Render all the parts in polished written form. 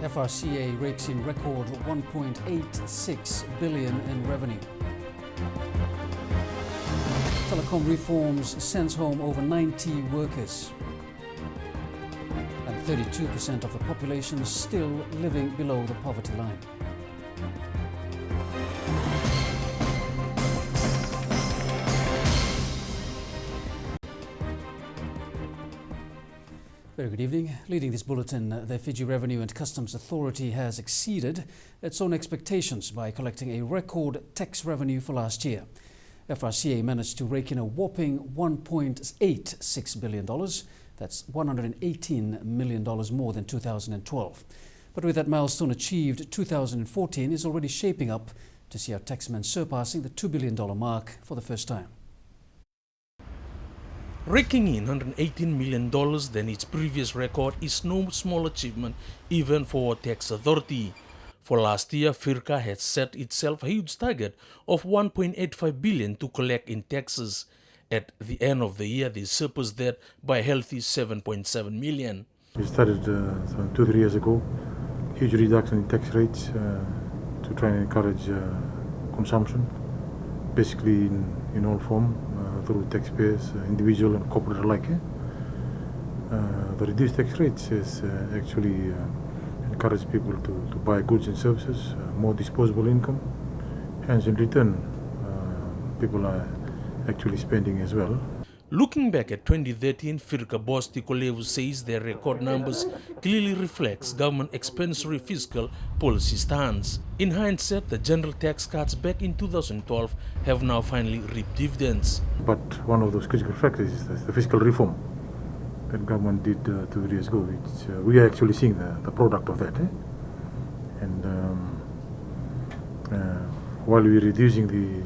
FRCA rakes in record 1.86 billion in revenue. Telecom reforms sends home over 90 workers. And 32% of the population still living below the poverty line. Very good evening. Leading this bulletin, the Fiji Revenue and Customs Authority has exceeded its own expectations by collecting a record tax revenue for last year. FRCA managed to rake in a whopping $1.86 billion. That's $118 million more than 2012. But with that milestone achieved, 2014 is already shaping up to see our taxmen surpassing the $2 billion mark for the first time. Raking in $118 million than its previous record is no small achievement even for our tax authority. For last year, FIRCA had set itself a huge target of $1.85 billion to collect in taxes. At the end of the year, they surpassed that by a healthy $7.7 million. We started 2-3 years ago, huge reduction in tax rates to try and encourage consumption, basically in all form. Through taxpayers, individual and corporate alike. The reduced tax rates has actually encouraged people to buy goods and services, more disposable income. Hence, in return, people are actually spending as well. Looking back at 2013, FIRCA boss Tikolevu says their record numbers clearly reflects government expansionary fiscal policy stance. In hindsight, the general tax cuts back in 2012 have now finally reaped dividends. But one of those critical factors is the fiscal reform that government did 2 years ago. We are actually seeing the product of that. And while we're reducing the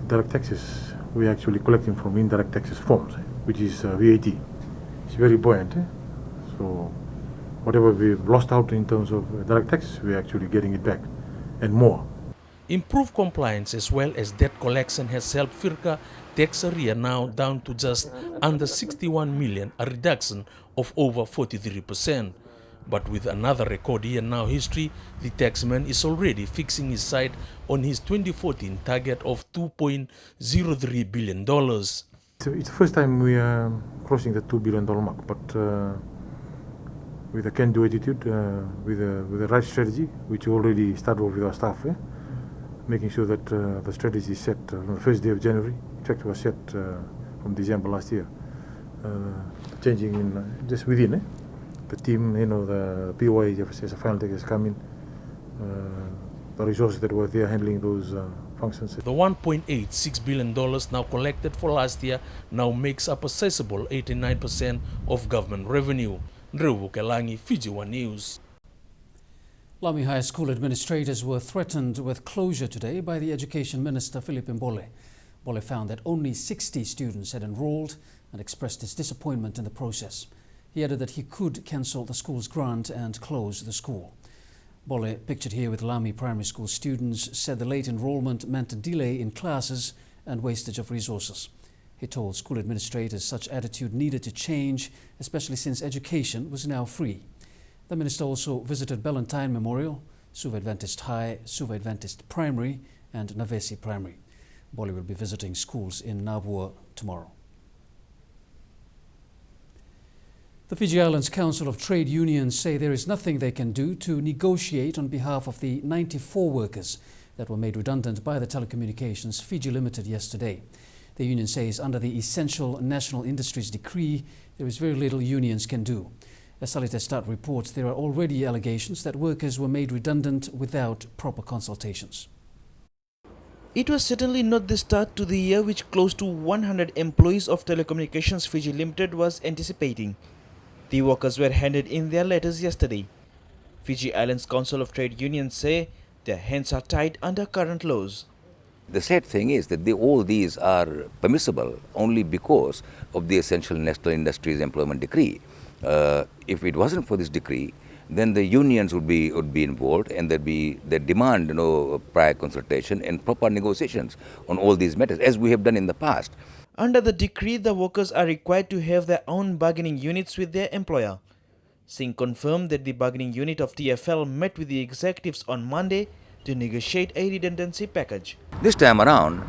direct taxes, we're actually collecting from indirect taxes forms, which is VAT. It's very buoyant. So whatever we've lost out in terms of direct taxes, we're actually getting it back and more. Improved compliance as well as debt collection has helped FIRCA tax arrear now down to just under 61 million, a reduction of over 43%. But with another record year now history, the taxman is already fixing his sight on his 2014 target of $2.03 billion. It's the first time we are crossing the $2 billion mark, but with a can-do attitude, with the right strategy, which we already started with our staff, making sure that the strategy is set on the first day of January. In fact, it was set from December last year, changing in just within. The team, the POI as a final tax has come in, the resources that were there handling those functions. The $1.86 billion now collected for last year now makes up a sizable 89% of government revenue. Ndrewu Kelangi, Fiji One News. Lami High School administrators were threatened with closure today by the Education Minister, Philip Mbole. Mbole found that only 60 students had enrolled and expressed his disappointment in the process. He added that he could cancel the school's grant and close the school. Mbole, pictured here with Lami Primary School students, said the late enrollment meant a delay in classes and wastage of resources. He told school administrators such attitude needed to change, especially since education was now free. The minister also visited Ballantine Memorial, Suva Adventist High, Suva Adventist Primary and Navesi Primary. Mbole will be visiting schools in Nabua tomorrow. The Fiji Islands Council of Trade Unions say there is nothing they can do to negotiate on behalf of the 94 workers that were made redundant by the Telecommunications Fiji Limited yesterday. The union says under the Essential National Industries Decree, there is very little unions can do. As Salite Start reports, there are already allegations that workers were made redundant without proper consultations. It was certainly not the start to the year which close to 100 employees of Telecommunications Fiji Limited was anticipating. The workers were handed in their letters yesterday. Fiji Islands Council of Trade Unions say their hands are tied under current laws. The sad thing is that all these are permissible only because of the Essential National Industries Employment Decree. If it wasn't for this decree, then the unions would be involved, and they demand prior consultation and proper negotiations on all these matters, as we have done in the past. Under the decree, the workers are required to have their own bargaining units with their employer. Singh confirmed that the bargaining unit of TFL met with the executives on Monday to negotiate a redundancy package. This time around,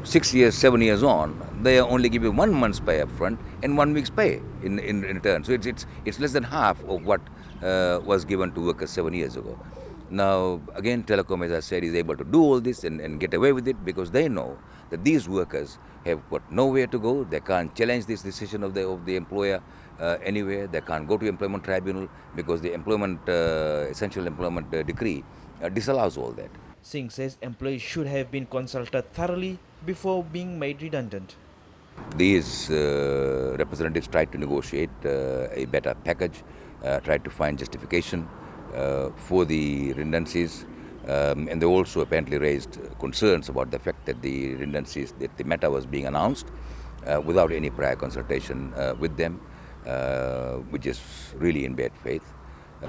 6 years, 7 years on, they are only giving 1 month's pay up front and 1 week's pay in return. So it's less than half of what was given to workers 7 years ago. Now, again, Telecom, as I said, is able to do all this and get away with it because they know that these workers have got nowhere to go. They can't challenge this decision of the employer anywhere. They can't go to employment tribunal because the essential employment decree disallows all that. Singh says employees should have been consulted thoroughly before being made redundant. These representatives tried to negotiate a better package, tried to find justification for the redundancies, and they also apparently raised concerns about the fact that the redundancies, that the matter was being announced without any prior consultation with them, which is really in bad faith.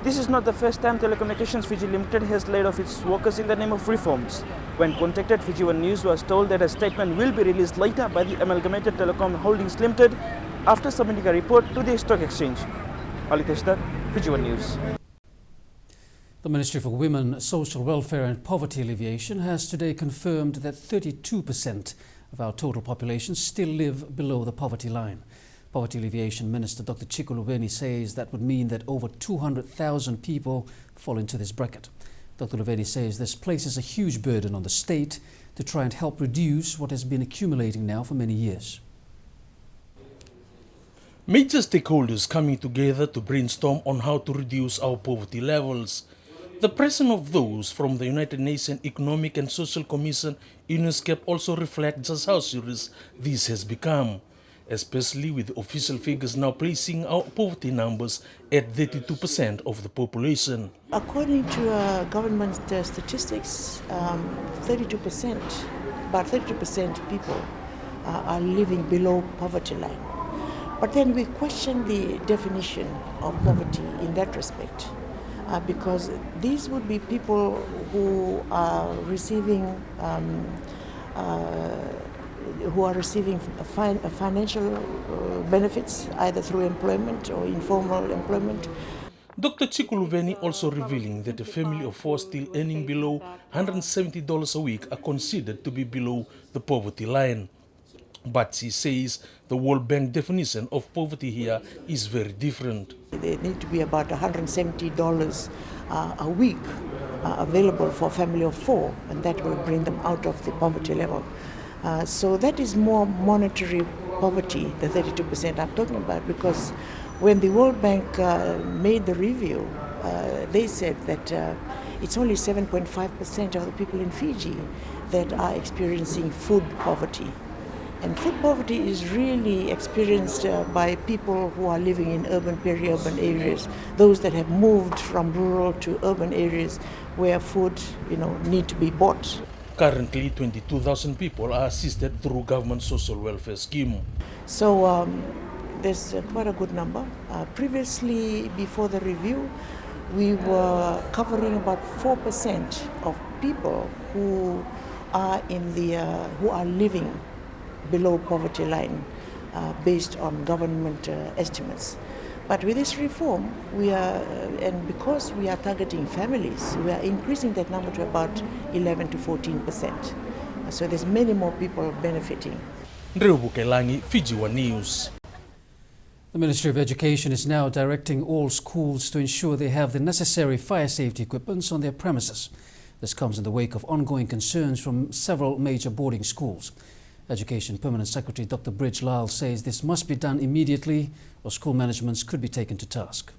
This is not the first time Telecommunications Fiji Limited has laid off its workers in the name of reforms. When contacted, Fiji One News was told that a statement will be released later by the Amalgamated Telecom Holdings Limited after submitting a report to the stock exchange. Ali Teshtar, Fiji One News. The Ministry for Women, Social Welfare and Poverty Alleviation has today confirmed that 32% of our total population still live below the poverty line. Poverty Alleviation Minister Dr. Luveni says that would mean that over 200,000 people fall into this bracket. Dr. Luveni says this places a huge burden on the state to try and help reduce what has been accumulating now for many years. Major stakeholders coming together to brainstorm on how to reduce our poverty levels. The presence of those from the United Nations Economic and Social Commission, UNESCAP, also reflects just how serious this has become, especially with official figures now placing our poverty numbers at 32% of the population. According to government statistics, 32%, about 32% people are living below poverty line. But then we question the definition of poverty in that respect, because these would be people who are receiving financial benefits either through employment or informal employment. Dr. Luveni also revealing that a family of 4 still earning below $170 a week are considered to be below the poverty line. But she says the World Bank definition of poverty here is very different. They need to be about $170 a week available for a family of 4, and that will bring them out of the poverty level. So that is more monetary poverty, the 32% I'm talking about, because when the World Bank made the review, they said that it's only 7.5% of the people in Fiji that are experiencing food poverty. And food poverty is really experienced by people who are living in urban, peri-urban areas, those that have moved from rural to urban areas where food, need to be bought. Currently, 22,000 people are assisted through government social welfare scheme. So there's quite a good number. Previously, before the review, we were covering about 4% of people who are who are living below poverty line based on government estimates. But with this reform, and because we are targeting families, we are increasing that number to about 11 to 14%. So there's many more people benefiting. Fiji One News. The Ministry of Education is now directing all schools to ensure they have the necessary fire safety equipment on their premises. This comes in the wake of ongoing concerns from several major boarding schools. Education Permanent Secretary Dr. Bridge Lal says this must be done immediately or school managements could be taken to task.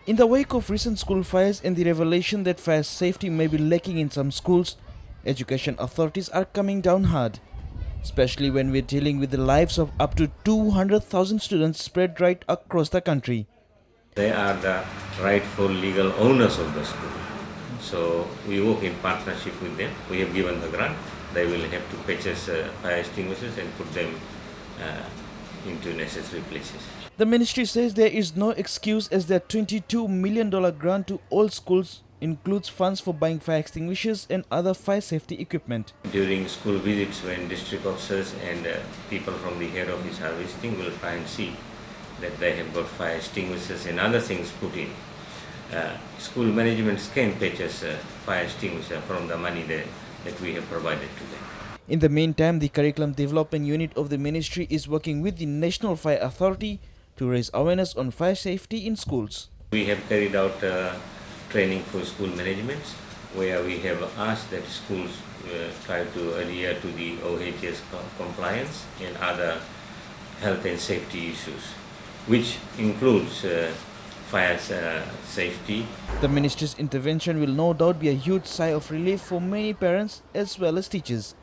In the wake of recent school fires and the revelation that fire safety may be lacking in some schools, education authorities are coming down hard, especially when we're dealing with the lives of up to 200,000 students spread right across the country. They are the rightful legal owners of the school. So we work in partnership with them. We have given the grant. They will have to purchase fire extinguishers and put them into necessary places. The ministry says there is no excuse as their $22 million grant to all schools includes funds for buying fire extinguishers and other fire safety equipment. During school visits, when district officers and people from the head office are visiting, we'll try and see that they have got fire extinguishers and other things put in. School management can purchase fire extinguisher from the money that we have provided to them. In the meantime, the Curriculum Development Unit of the Ministry is working with the National Fire Authority to raise awareness on fire safety in schools. We have carried out training for school management, where we have asked that schools try to adhere to the OHS compliance and other health and safety issues, which includes fire safety. The Ministry's intervention will no doubt be a huge sigh of relief for many parents as well as teachers.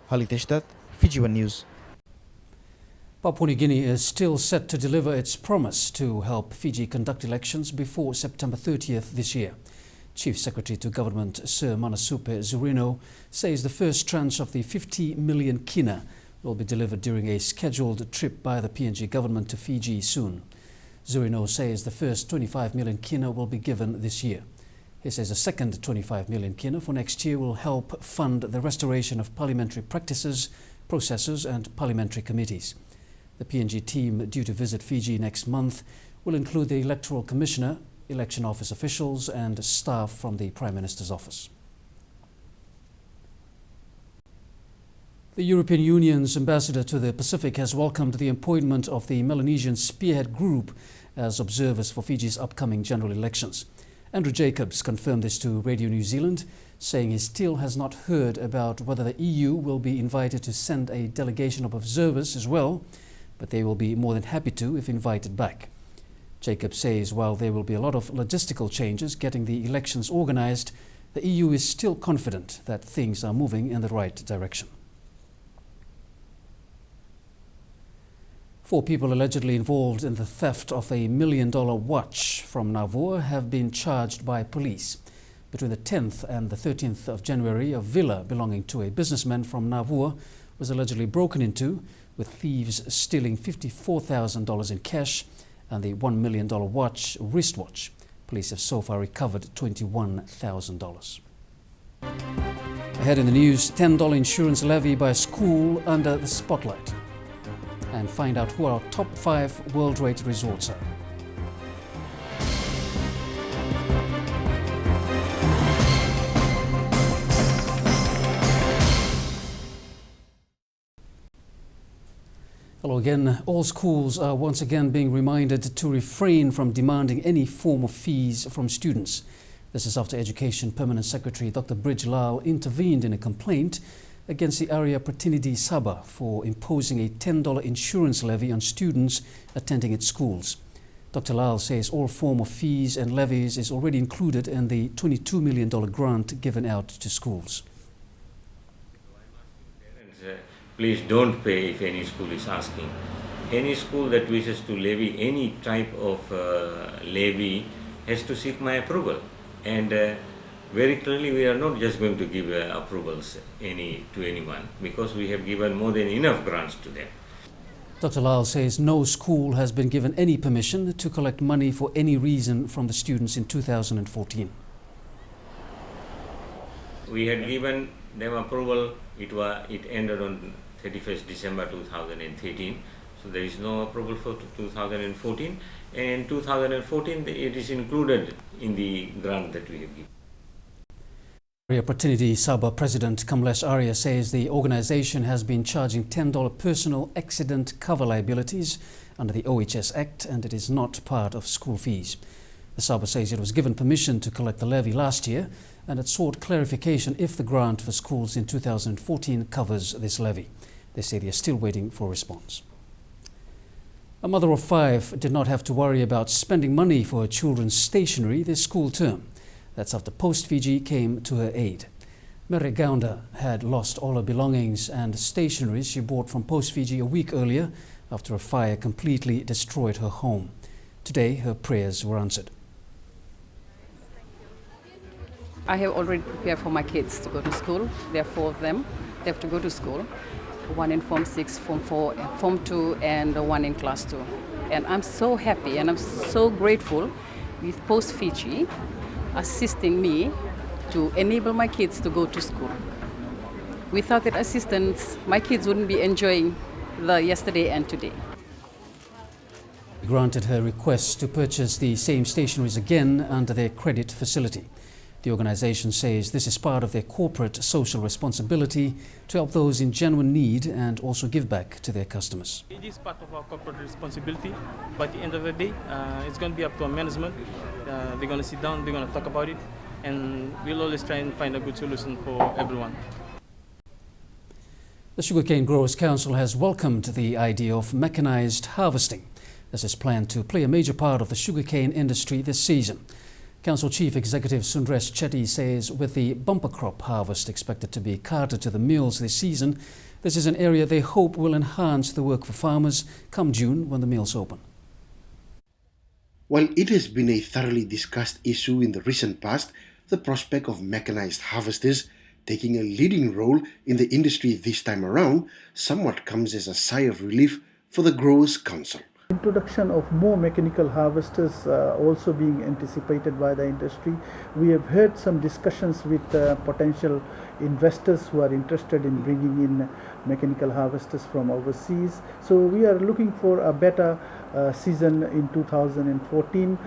Haliteshtat, Fiji One News. Papua New Guinea is still set to deliver its promise to help Fiji conduct elections before September 30th this year. Chief Secretary to Government Sir Manasupe Zurino says the first tranche of the 50 million kina will be delivered during a scheduled trip by the PNG government to Fiji soon. Zurino says the first 25 million kina will be given this year. He says the second 25 million kina for next year will help fund the restoration of parliamentary practices, processes and parliamentary committees. The PNG team due to visit Fiji next month will include the Electoral Commissioner, election office officials and staff from the Prime Minister's office. The European Union's ambassador to the Pacific has welcomed the appointment of the Melanesian Spearhead Group as observers for Fiji's upcoming general elections. Andrew Jacobs confirmed this to Radio New Zealand, saying he still has not heard about whether the EU will be invited to send a delegation of observers as well, but they will be more than happy to if invited back. Jacobs says while there will be a lot of logistical changes getting the elections organized, the EU is still confident that things are moving in the right direction. 4 people allegedly involved in the theft of a $1 million watch from Navua have been charged by police. Between the 10th and the 13th of January, a villa belonging to a businessman from Navua was allegedly broken into, with thieves stealing $54,000 in cash and the $1 million wristwatch. Police have so far recovered $21,000. Ahead in the news, $10 insurance levy by a school under the spotlight. And find out who our top 5 world-rated resorts are. Hello again. All schools are once again being reminded to refrain from demanding any form of fees from students. This is after Education Permanent Secretary Dr. Bridge Lal intervened in a complaint against the Area Pratinidhi Sabha for imposing a $10 insurance levy on students attending its schools. Dr. Lal says all form of fees and levies is already included in the $22 million grant given out to schools. Please don't pay if any school is asking. Any school that wishes to levy any type of levy has to seek my approval. And very clearly we are not just going to give approvals to anyone, because we have given more than enough grants to them. Dr. Lal says no school has been given any permission to collect money for any reason from the students in 2014. We had given them approval, it ended on 31st December 2013, so there is no approval for 2014, and in 2014 it is included in the grant that we have given. Area Pratinidhi Sabha President Kamlesh Arya says the organization has been charging $10 personal accident cover liabilities under the OHS Act, and it is not part of school fees. The Sabha says it was given permission to collect the levy last year, and it sought clarification if the grant for schools in 2014 covers this levy. They say they are still waiting for a response. A mother of 5 did not have to worry about spending money for her children's stationery this school term. That's after Post Fiji came to her aid. Mere Gaunda had lost all her belongings and stationery she bought from Post Fiji a week earlier after a fire completely destroyed her home. Today, her prayers were answered. I have already prepared for my kids to go to school. There are 4 of them. They have to go to school. 1 in Form 6, Form 4, Form 2, and 1 in Class 2. And I'm so happy and I'm so grateful with Post Fiji assisting me to enable my kids to go to school. Without that assistance, my kids wouldn't be enjoying the yesterday and today. granted her request to purchase the same stationeries again under their credit facility. The organisation says this is part of their corporate social responsibility to help those in genuine need and also give back to their customers. It is part of our corporate responsibility, but at the end of the day, it's going to be up to our management. They're going to sit down, they're going to talk about it, and we'll always try and find a good solution for everyone. The Sugarcane Growers Council has welcomed the idea of mechanised harvesting. This is planned to play a major part of the sugarcane industry this season. Council Chief Executive Sundaresh Chetty says with the bumper crop harvest expected to be carted to the mills this season, this is an area they hope will enhance the work for farmers come June when the mills open. While it has been a thoroughly discussed issue in the recent past, the prospect of mechanized harvesters taking a leading role in the industry this time around somewhat comes as a sigh of relief for the Growers Council. Introduction of more mechanical harvesters also being anticipated by the industry. We have heard some discussions with potential investors who are interested in bringing in mechanical harvesters from overseas. So we are looking for a better season in 2014.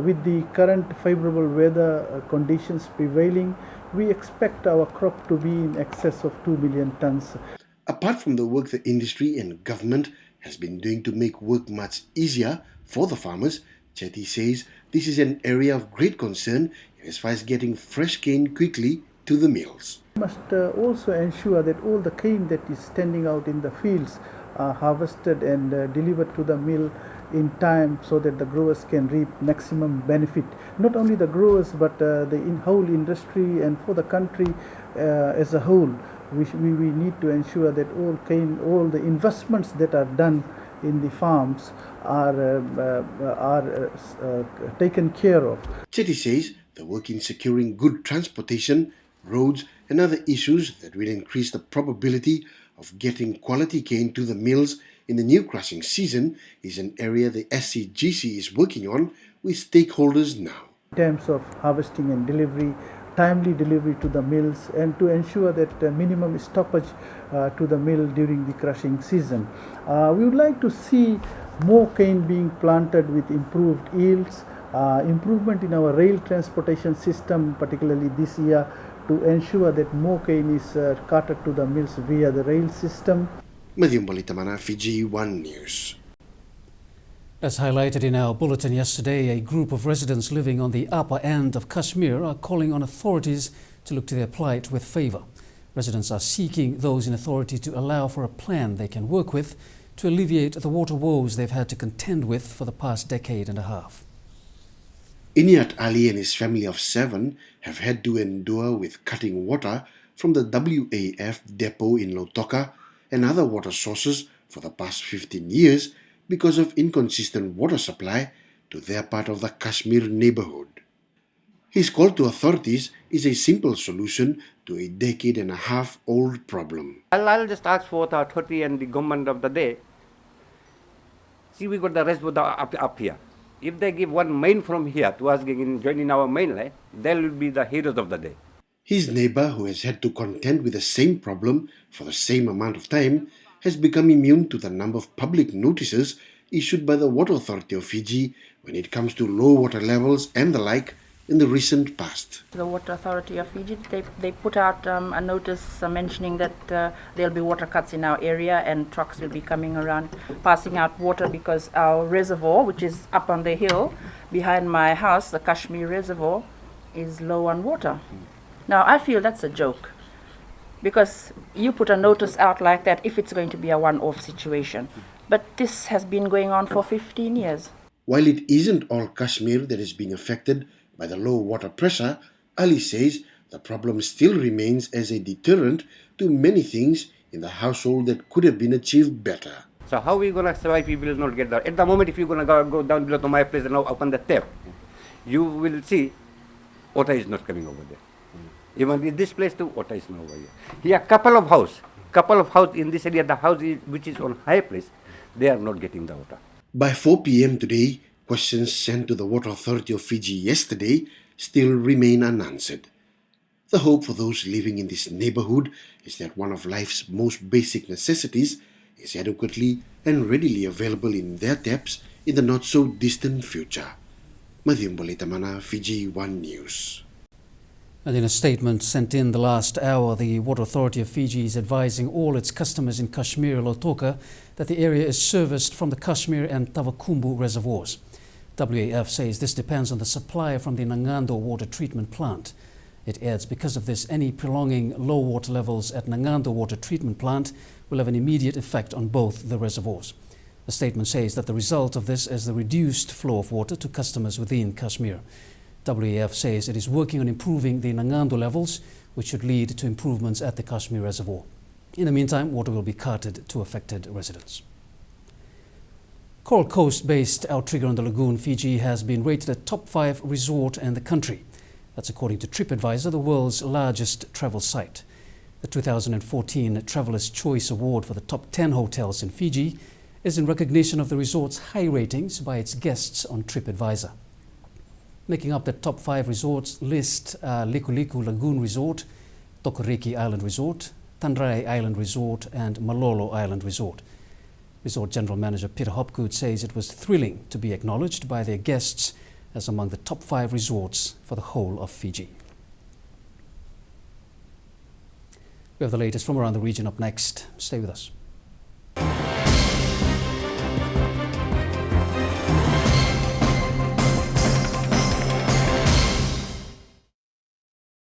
With the current favorable weather conditions prevailing, we expect our crop to be in excess of 2 million tons. Apart from the work the industry and government has been doing to make work much easier for the farmers, Chetty says this is an area of great concern as far as getting fresh cane quickly to the mills. We must also ensure that all the cane that is standing out in the fields are harvested and delivered to the mill in time so that the growers can reap maximum benefit. Not only the growers but the whole industry and for the country as a whole. We need to ensure that all the investments that are done in the farms are taken care of. Chetty says the work in securing good transportation, roads and other issues that will increase the probability of getting quality cane to the mills in the new crushing season is an area the SCGC is working on with stakeholders now. In terms of harvesting and delivery, timely delivery to the mills and to ensure that minimum stoppage to the mill during the crushing season. We would like to see more cane being planted with improved yields, improvement in our rail transportation system, particularly this year, to ensure that more cane is carted to the mills via the rail system. Bulletin, Fiji 1 News. As highlighted in our bulletin yesterday, a group of residents living on the upper end of Kashmir are calling on authorities to look to their plight with favour. Residents are seeking those in authority to allow for a plan they can work with to alleviate the water woes they've had to contend with for the past decade and a half. Inayat Ali and his family of 7 have had to endure with cutting water from the WAF depot in Lautoka and other water sources for the past 15 years because of inconsistent water supply to their part of the Kashmir neighborhood. His call to authorities is a simple solution to a decade-and-a-half-old problem. I'll just ask for the authority and the government of the day. See, we got the reservoir up here. If they give one main from here to us joining our mainland, they will be the heroes of the day. His neighbor, who has had to contend with the same problem for the same amount of time, has become immune to the number of public notices issued by the Water Authority of Fiji when it comes to low water levels and the like in the recent past. The Water Authority of Fiji, they put out a notice mentioning that there'll be water cuts in our area and trucks will be coming around passing out water because our reservoir, which is up on the hill behind my house, the Kashmir reservoir, is low on water. Now I feel that's a joke. Because you put a notice out like that if it's going to be a one-off situation. But this has been going on for 15 years. While it isn't all Kashmir that is being affected by the low water pressure, Ali says the problem still remains as a deterrent to many things in the household that could have been achieved better. So how are we going to survive if we will not get there? At the moment, if you're going to go down below to my place and now open the tap, you will see water is not coming over there. Even in this place too, water is not over here. Here, couple of house in this area, the house which is on high place, they are not getting the water. By 4 p.m. today, questions sent to the Water Authority of Fiji yesterday still remain unanswered. The hope for those living in this neighborhood is that one of life's most basic necessities is adequately and readily available in their taps in the not-so-distant future. Matthew Bulletin, Fiji 1 News. And in a statement sent in the last hour, the Water Authority of Fiji is advising all its customers in Kashmir, Lautoka, that the area is serviced from the Kashmir and Tavakumbu reservoirs. WAF says this depends on the supply from the Nangando water treatment plant. It adds because of this, any prolonging low water levels at Nangando water treatment plant will have an immediate effect on both the reservoirs. The statement says that the result of this is the reduced flow of water to customers within Kashmir. WAF says it is working on improving the Nangando levels, which should lead to improvements at the Kashmir reservoir. In the meantime, water will be carted to affected residents. Coral Coast-based Outrigger on the Lagoon, Fiji, has been rated a top 5 resort in the country. That's according to TripAdvisor, the world's largest travel site. The 2014 Traveller's Choice Award for the top 10 hotels in Fiji is in recognition of the resort's high ratings by its guests on TripAdvisor. Making up the top 5 resorts list Liku Liku Lagoon Resort, Tokoriki Island Resort, Tandrai Island Resort and Malolo Island Resort. Resort General Manager Peter Hopgood says it was thrilling to be acknowledged by their guests as among the top 5 resorts for the whole of Fiji. We have the latest from around the region up next. Stay with us.